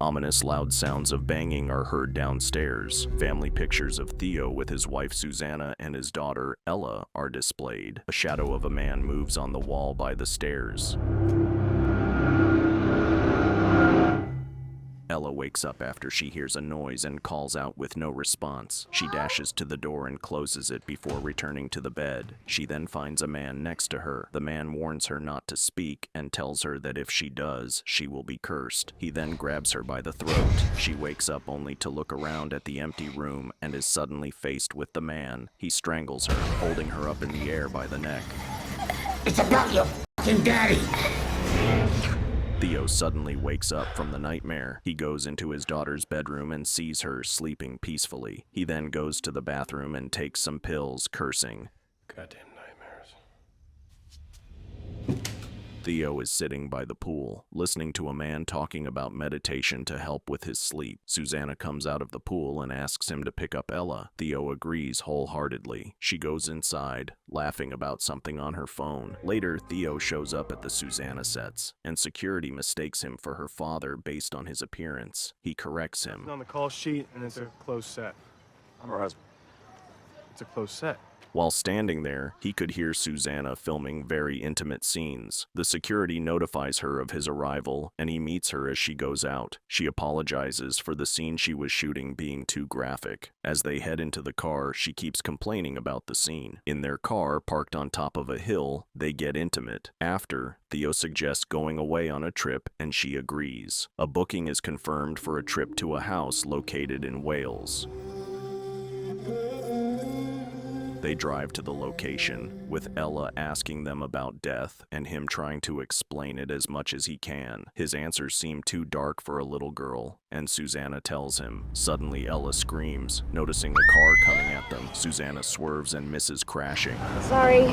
Ominous loud sounds of banging are heard downstairs. Family pictures of Theo with his wife Susanna and his daughter Ella are displayed. A shadow of a man moves on the wall by the stairs. Ella wakes up after she hears a noise and calls out with no response. She dashes to the door and closes it before returning to the bed. She then finds a man next to her. The man warns her not to speak and tells her that if she does, she will be cursed. He then grabs her by the throat. She wakes up only to look around at the empty room and is suddenly faced with the man. He strangles her, holding her up in the air by the neck. It's about your fucking daddy! Theo suddenly wakes up from the nightmare. He goes into his daughter's bedroom and sees her sleeping peacefully. He then goes to the bathroom and takes some pills, cursing. Goddamn nightmares. Theo is sitting by the pool, listening to a man talking about meditation to help with his sleep. Susanna comes out of the pool and asks him to pick up Ella. Theo agrees wholeheartedly. She goes inside, laughing about something on her phone. Later, Theo shows up at the Susanna sets, and security mistakes him for her father based on his appearance. He corrects him. On the call sheet, and it's a closed set. I'm her husband. It's a closed set. While standing there, he could hear Susanna filming very intimate scenes. The security notifies her of his arrival, and he meets her as she goes out. She apologizes for the scene she was shooting being too graphic. As they head into the car, she keeps complaining about the scene. In their car, parked on top of a hill, they get intimate. After, Theo suggests going away on a trip, and she agrees. A booking is confirmed for a trip to a house located in Wales. They drive to the location, with Ella asking them about death and him trying to explain it as much as he can. His answers seem too dark for a little girl, and Susanna tells him. Suddenly, Ella screams, noticing the car coming at them. Susanna swerves and misses crashing. Sorry.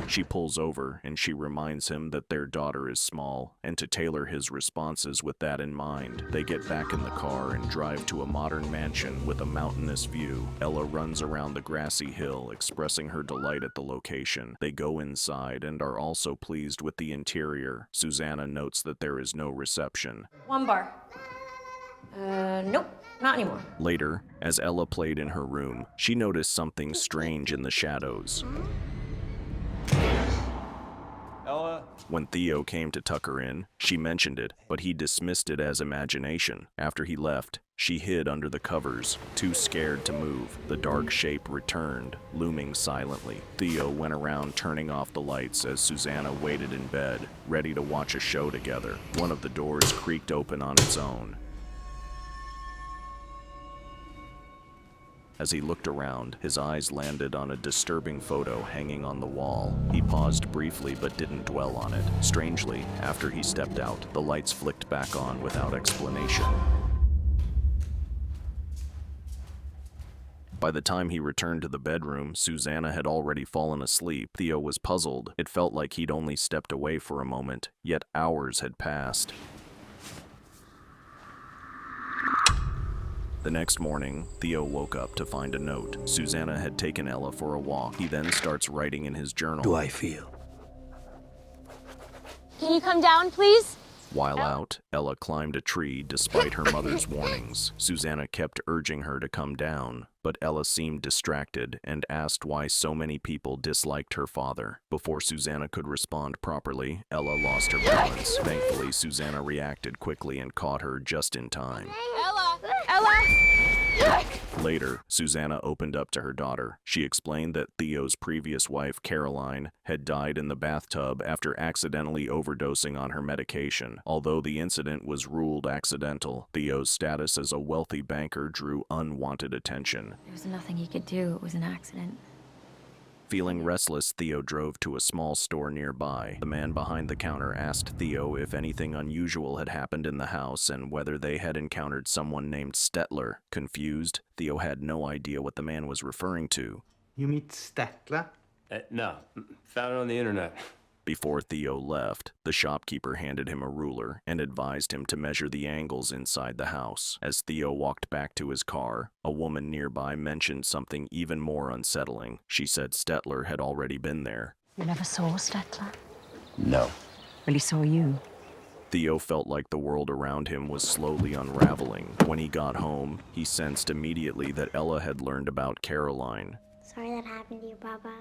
She pulls over, and she reminds him that their daughter is small, and to tailor his responses with that in mind. They get back in the car and drive to a modern mansion with a mountainous view. Ella runs around the grassy hill, expressing her delight at the location. They go inside and are also pleased with the interior. Susanna notes that there is no reception. One bar. Nope, not anymore. Later, as Ella played in her room, she noticed something strange in the shadows. Ella? When Theo came to tuck her in, she mentioned it, but he dismissed it as imagination. After he left, she hid under the covers, too scared to move. The dark shape returned, looming silently. Theo went around turning off the lights as Susanna waited in bed, ready to watch a show together. One of the doors creaked open on its own. As he looked around, his eyes landed on a disturbing photo hanging on the wall. He paused briefly but didn't dwell on it. Strangely, after he stepped out, the lights flicked back on without explanation. By the time he returned to the bedroom, Susanna had already fallen asleep. Theo was puzzled. It felt like he'd only stepped away for a moment, yet hours had passed. The next morning, Theo woke up to find a note. Susanna had taken Ella for a walk. He then starts writing in his journal. Do I feel? Can you come down, please? While out, Ella climbed a tree despite her mother's warnings. Susanna kept urging her to come down, but Ella seemed distracted and asked why so many people disliked her father. Before Susanna could respond properly, Ella lost her balance. Thankfully, Susanna reacted quickly and caught her just in time. Ella! Ella! Later, Susanna opened up to her daughter. She explained that Theo's previous wife, Caroline, had died in the bathtub after accidentally overdosing on her medication. Although the incident was ruled accidental, Theo's status as a wealthy banker drew unwanted attention. There was nothing he could do. It was an accident. Feeling restless, Theo drove to a small store nearby. The man behind the counter asked Theo if anything unusual had happened in the house and whether they had encountered someone named Stettler. Confused, Theo had no idea what the man was referring to. You meet Stettler? No. Found it on the internet. Before Theo left, the shopkeeper handed him a ruler and advised him to measure the angles inside the house. As Theo walked back to his car, a woman nearby mentioned something even more unsettling. She said Stettler had already been there. You never saw Stettler? No. Well, he saw you. Theo felt like the world around him was slowly unraveling. When he got home, he sensed immediately that Ella had learned about Caroline. Sorry that happened to you, Papa.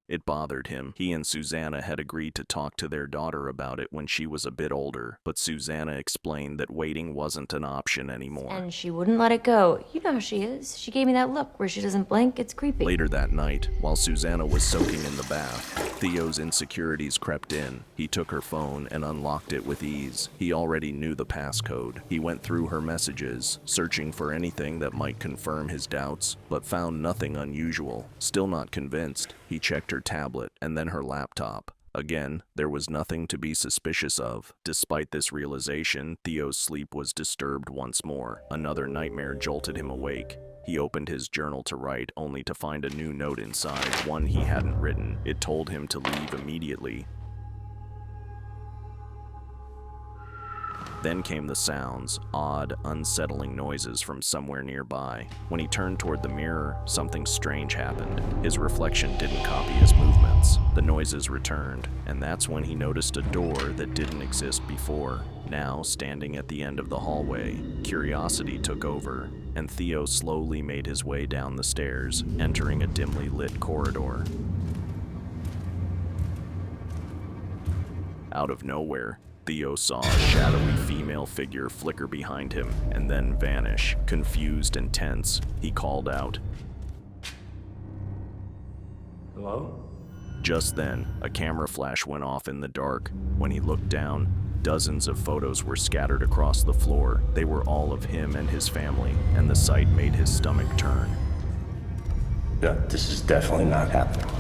It bothered him. He and Susanna had agreed to talk to their daughter about it when she was a bit older, but Susanna explained that waiting wasn't an option anymore. And she wouldn't let it go. You know how she is. She gave me that look where she doesn't blink. It's creepy. Later that night, while Susanna was soaking in the bath, Theo's insecurities crept in. He took her phone and unlocked it with ease. He already knew the passcode. He went through her messages, searching for anything that might confirm his doubts, but found nothing unusual. Still not convinced, he checked her tablet and then her laptop. Again, there was nothing to be suspicious of. Despite this realization, Theo's sleep was disturbed once more. Another nightmare jolted him awake. He opened his journal to write, only to find a new note inside, one he hadn't written. It told him to leave immediately. Then came the sounds, odd, unsettling noises from somewhere nearby. When he turned toward the mirror, something strange happened. His reflection didn't copy his movements. The noises returned, and that's when he noticed a door that didn't exist before. Now, standing at the end of the hallway, curiosity took over, and Theo slowly made his way down the stairs, entering a dimly lit corridor. Out of nowhere, Theo saw a shadowy female figure flicker behind him and then vanish. Confused and tense, he called out. Hello? Just then, a camera flash went off in the dark. When he looked down, dozens of photos were scattered across the floor. They were all of him and his family, and the sight made his stomach turn. Yeah, this is definitely not happening.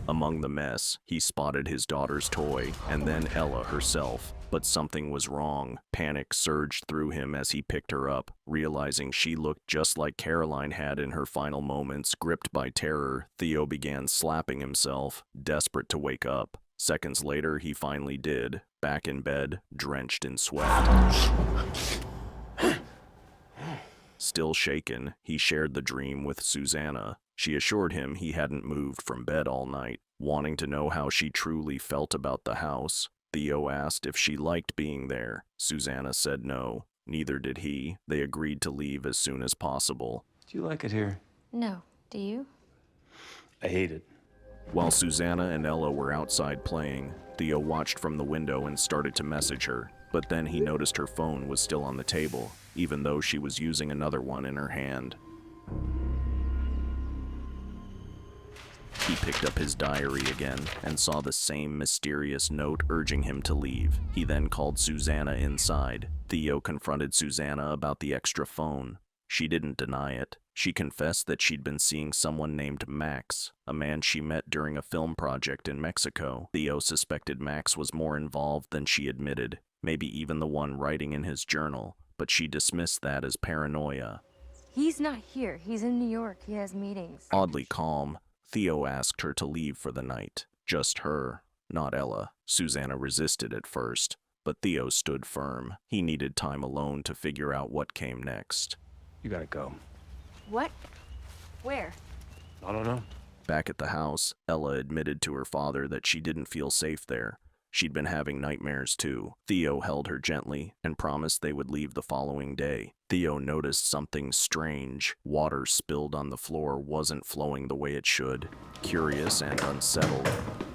Among the mess, he spotted his daughter's toy, and then Ella herself. But something was wrong. Panic surged through him as he picked her up, realizing she looked just like Caroline had in her final moments. Gripped by terror, Theo began slapping himself, desperate to wake up. Seconds later, he finally did, back in bed, drenched in sweat. Still shaken, he shared the dream with Susanna. She assured him he hadn't moved from bed all night. Wanting to know how she truly felt about the house, Theo asked if she liked being there. Susanna said no. Neither did he. They agreed to leave as soon as possible. Do you like it here? No. Do you? I hate it. While Susanna and Ella were outside playing, Theo watched from the window and started to message her. But then he noticed her phone was still on the table, even though she was using another one in her hand. He picked up his diary again and saw the same mysterious note urging him to leave. He then called Susanna inside. Theo confronted Susanna about the extra phone. She didn't deny it. She confessed that she'd been seeing someone named Max, a man she met during a film project in Mexico. Theo suspected Max was more involved than she admitted, maybe even the one writing in his journal, but she dismissed that as paranoia. He's not here. He's in New York. He has meetings. Oddly calm, Theo asked her to leave for the night. Just her, not Ella. Susanna resisted at first, but Theo stood firm. He needed time alone to figure out what came next. You gotta go. What? Where? I don't know. Back at the house, Ella admitted to her father that she didn't feel safe there. She'd been having nightmares too. Theo held her gently and promised they would leave the following day. Theo noticed something strange. Water spilled on the floor wasn't flowing the way it should. Curious and unsettled,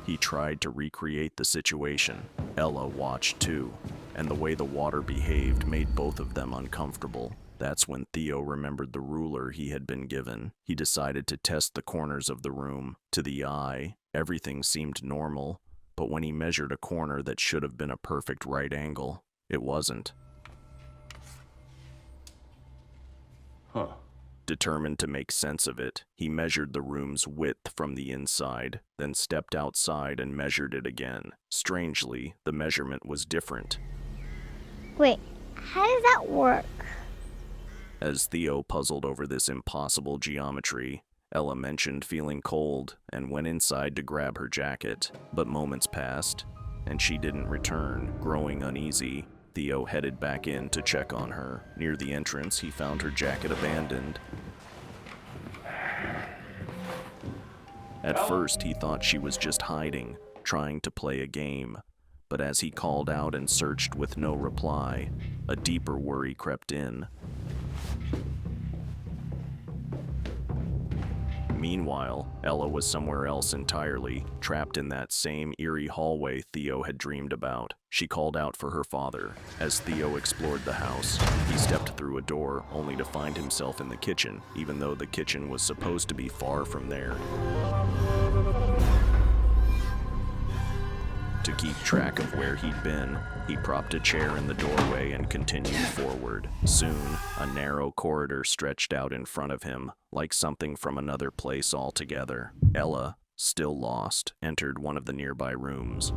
he tried to recreate the situation. Ella watched too, and the way the water behaved made both of them uncomfortable. That's when Theo remembered the ruler he had been given. He decided to test the corners of the room. To the eye, everything seemed normal, but when he measured a corner that should have been a perfect right angle, it wasn't. Huh. Determined to make sense of it, he measured the room's width from the inside, then stepped outside and measured it again. Strangely, the measurement was different. Wait, how does that work? As Theo puzzled over this impossible geometry, Ella mentioned feeling cold and went inside to grab her jacket. But moments passed, and she didn't return. Growing uneasy, Theo headed back in to check on her. Near the entrance, he found her jacket abandoned. At first, he thought she was just hiding, trying to play a game. but as he called out and searched with no reply, a deeper worry crept in. Meanwhile, Ella was somewhere else entirely, trapped in that same eerie hallway Theo had dreamed about. She called out for her father. As Theo explored the house, he stepped through a door only to find himself in the kitchen, even though the kitchen was supposed to be far from there. To keep track of where he'd been, he propped a chair in the doorway and continued forward. Soon, a narrow corridor stretched out in front of him, like something from another place altogether. Ella, still lost, entered one of the nearby rooms.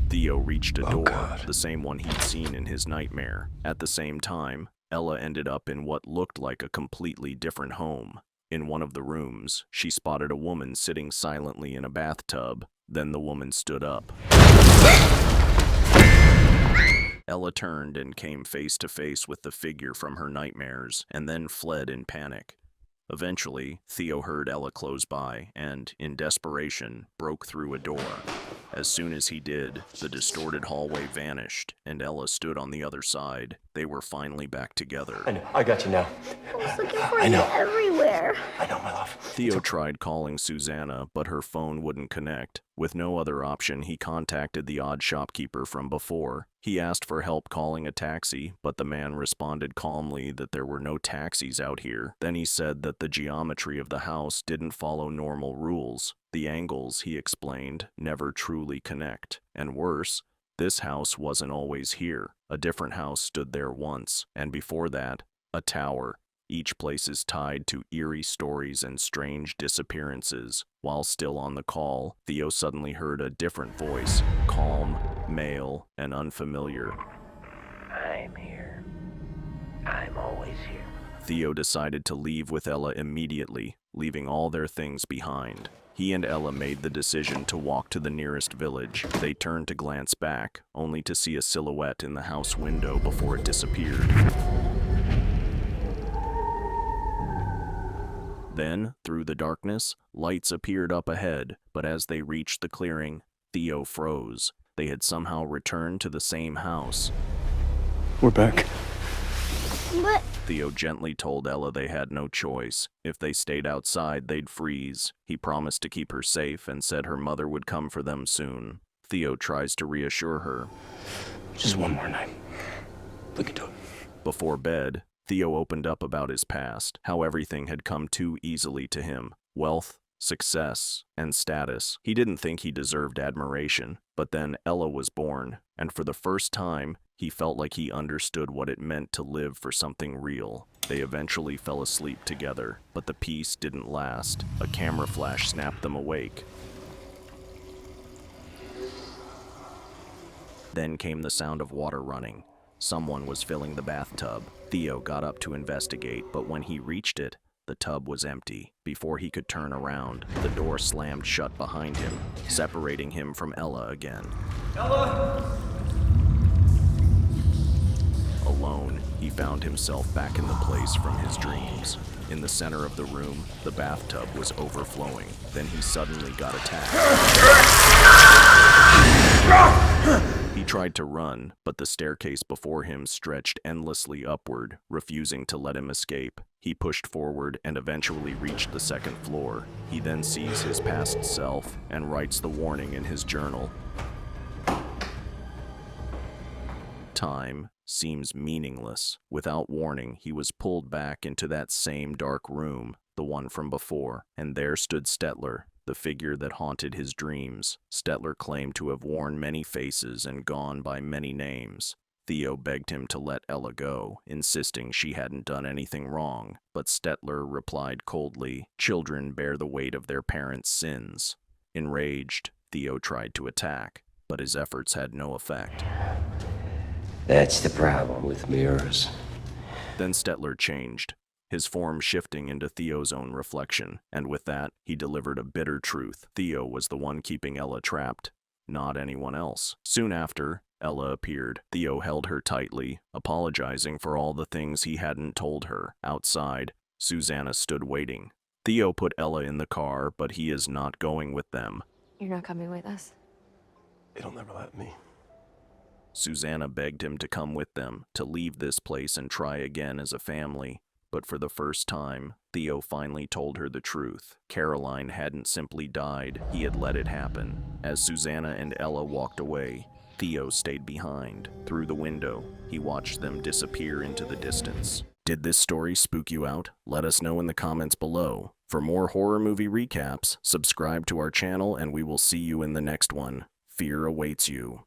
Theo reached a door, the same one he'd seen in his nightmare. At the same time, Ella ended up in what looked like a completely different home. In one of the rooms, she spotted a woman sitting silently in a bathtub. Then the woman stood up. Ella turned and came face to face with the figure from her nightmares, and then fled in panic. Eventually, Theo heard Ella close by and, in desperation, broke through a door. As soon as he did, the distorted hallway vanished, and Ella stood on the other side. They were finally back together. I know. I got you now. I was looking for you everywhere. I know, my love. Theo tried calling Susanna, but her phone wouldn't connect. With no other option, he contacted the odd shopkeeper from before. He asked for help calling a taxi, but the man responded calmly that there were no taxis out here. Then he said that the geometry of the house didn't follow normal rules. The angles, he explained, never truly connect. And worse, this house wasn't always here. A different house stood there once, and before that, a tower. Each place is tied to eerie stories and strange disappearances. While still on the call, Theo suddenly heard a different voice, calm, male, and unfamiliar. I'm here. I'm always here. Theo decided to leave with Ella immediately, leaving all their things behind. He and Ella made the decision to walk to the nearest village. They turned to glance back, only to see a silhouette in the house window before it disappeared. Then, through the darkness, lights appeared up ahead, but as they reached the clearing, Theo froze. They had somehow returned to the same house. We're back. But Theo gently told Ella they had no choice. If they stayed outside, they'd freeze. He promised to keep her safe and said her mother would come for them soon. Theo tries to reassure her. Just one more night. Look into it. Before bed, Theo opened up about his past, how everything had come too easily to him. Wealth, success, and status. He didn't think he deserved admiration, but then Ella was born, and for the first time, he felt like he understood what it meant to live for something real. They eventually fell asleep together, but the peace didn't last. A camera flash snapped them awake. Then came the sound of water running. Someone was filling the bathtub. Theo got up to investigate, but when he reached it, the tub was empty. Before he could turn around, the door slammed shut behind him, separating him from Ella again. Ella! Alone, he found himself back in the place from his dreams. In the center of the room, the bathtub was overflowing. Then he suddenly got attacked. He tried to run, but the staircase before him stretched endlessly upward, refusing to let him escape. He pushed forward and eventually reached the second floor. He then sees his past self and writes the warning in his journal. Time seems meaningless. Without warning, he was pulled back into that same dark room, the one from before, and there stood Stettler, the figure that haunted his dreams. Stettler claimed to have worn many faces and gone by many names. Theo begged him to let Ella go, insisting she hadn't done anything wrong, but Stettler replied coldly, "Children bear the weight of their parents' sins." Enraged, Theo tried to attack, but his efforts had no effect. That's the problem with mirrors. Then Stettler changed, his form shifting into Theo's own reflection, and with that, he delivered a bitter truth. Theo was the one keeping Ella trapped, not anyone else. Soon after, Ella appeared. Theo held her tightly, apologizing for all the things he hadn't told her. Outside, Susanna stood waiting. Theo put Ella in the car, but he is not going with them. You're not coming with us? It'll never let me. Susanna begged him to come with them, to leave this place and try again as a family. But for the first time, Theo finally told her the truth. Caroline hadn't simply died, he had let it happen. As Susanna and Ella walked away, Theo stayed behind. Through the window, he watched them disappear into the distance. Did this story spook you out? Let us know in the comments below. For more horror movie recaps, subscribe to our channel and we will see you in the next one. Fear awaits you.